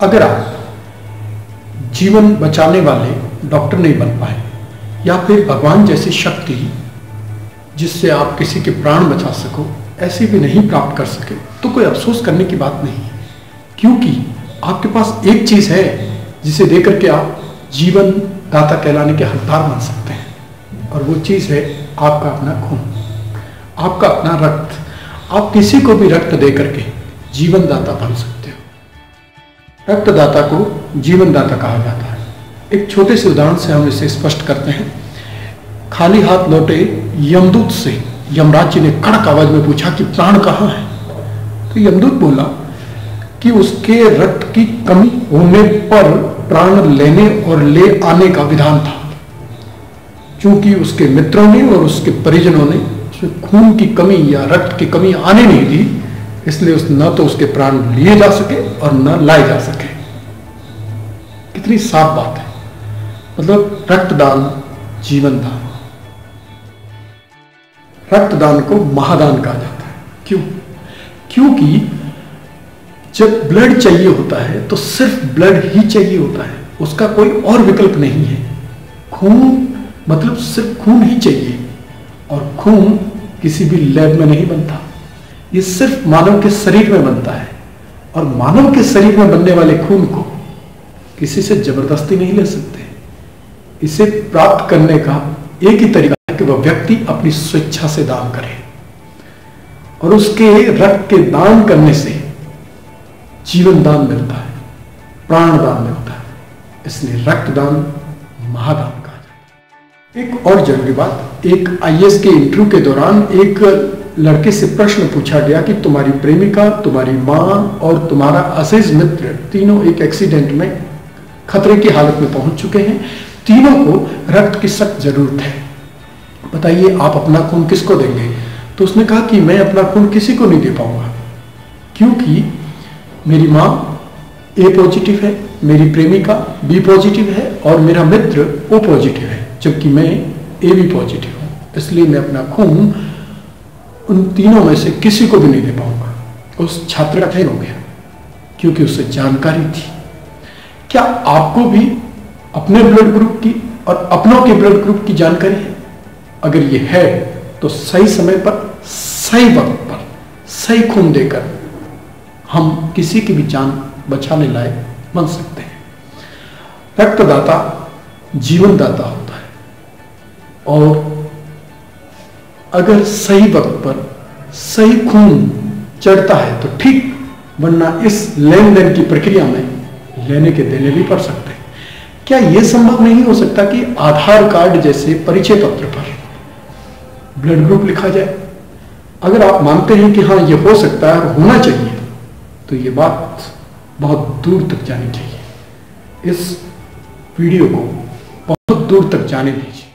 अगर आप जीवन बचाने वाले डॉक्टर नहीं बन पाए या फिर भगवान जैसी शक्ति जिससे आप किसी के प्राण बचा सको ऐसी भी नहीं प्राप्त कर सके तो कोई अफसोस करने की बात नहीं है, क्योंकि आपके पास एक चीज है जिसे देकर के आप जीवन दाता कहलाने के हकदार बन सकते हैं, और वो चीज है आपका अपना खून, आपका अपना रक्त। आप किसी को भी रक्त दे करके जीवन दाता बन सकते हो। रक्तदाता को जीवन दाता कहा जाता है। एक छोटे से उदाहरण से हम इसे स्पष्ट करते हैं। खाली हाथ लौटे यमदूत से यमराज जी ने कड़क आवाज में पूछा कि प्राण कहाँ है? तो यमदूत बोला कि उसके रक्त की कमी होने पर प्राण लेने और ले आने का विधान था। क्योंकि उसके मित्रों ने और उसके परिजनों ने उसमें खून की कमी या रक्त की कमी आने नहीं दी, इसलिए न तो उसके प्राण लिए जा सके और न लाए जा सके। कितनी साफ बात है। मतलब रक्तदान जीवन दान। रक्तदान को महादान कहा जाता है। क्यों? क्योंकि जब ब्लड चाहिए होता है तो सिर्फ ब्लड ही चाहिए होता है, उसका कोई और विकल्प नहीं है। खून मतलब सिर्फ खून ही चाहिए, और खून किसी भी लैब में नहीं बनता, ये सिर्फ मानव के शरीर में बनता है। और मानव के शरीर में बनने वाले खून को किसी से जबरदस्ती नहीं ले सकते। इसे प्राप्त करने का एक ही तरीका है कि वह व्यक्ति अपनी स्वेच्छा से दान करे, और उसके रक्त के दान करने से जीवन दान मिलता है, प्राण दान मिलता है। इसलिए रक्तदान महादान कहा जाता है। एक और जरूरी बात, एक आईएएस के इंटरव्यू के दौरान एक लड़के से प्रश्न पूछा गया कि तुम्हारी प्रेमिका, तुम्हारी मां और तुम्हारा अजीज मित्र तीनों एक एक्सीडेंट में खतरे की हालत में पहुंच चुके हैं, तीनों को रक्त की सख्त जरूरत है, बताइए आप अपना खून किसको देंगे? तो उसने कहा कि मैं अपना खून किसी को नहीं दे पाऊंगा, क्योंकि मेरी मां ए पॉजिटिव है, मेरी प्रेमिका बी पॉजिटिव है और मेरा मित्र ओ पॉजिटिव है, जबकि मैं ए बी पॉजिटिव हूं। इसलिए मैं अपना खून उन तीनों में से किसी को भी नहीं दे पाऊंगा। उस छात्र का चयन हो गया क्योंकि उसे जानकारी थी। क्या आपको भी अपने ब्लड ग्रुप की और अपनों के ब्लड ग्रुप की जानकारी है? अगर ये है तो सही समय पर, सही वक्त पर, सही खून देकर हम किसी की भी जान बचाने लायक बन सकते हैं। रक्तदाता जीवन दाता होता है, और अगर सही वक्त पर सही खून चढ़ता है तो ठीक, वरना इस लेन देन की प्रक्रिया में लेने के देने भी पड़ सकते हैं। क्या यह संभव नहीं हो सकता कि आधार कार्ड जैसे परिचय पत्र पर ब्लड ग्रुप लिखा जाए? अगर आप मानते हैं कि हाँ यह हो सकता है और होना चाहिए, तो ये बात बहुत दूर तक जानी चाहिए। इस वीडियो को बहुत दूर तक जाने दीजिए।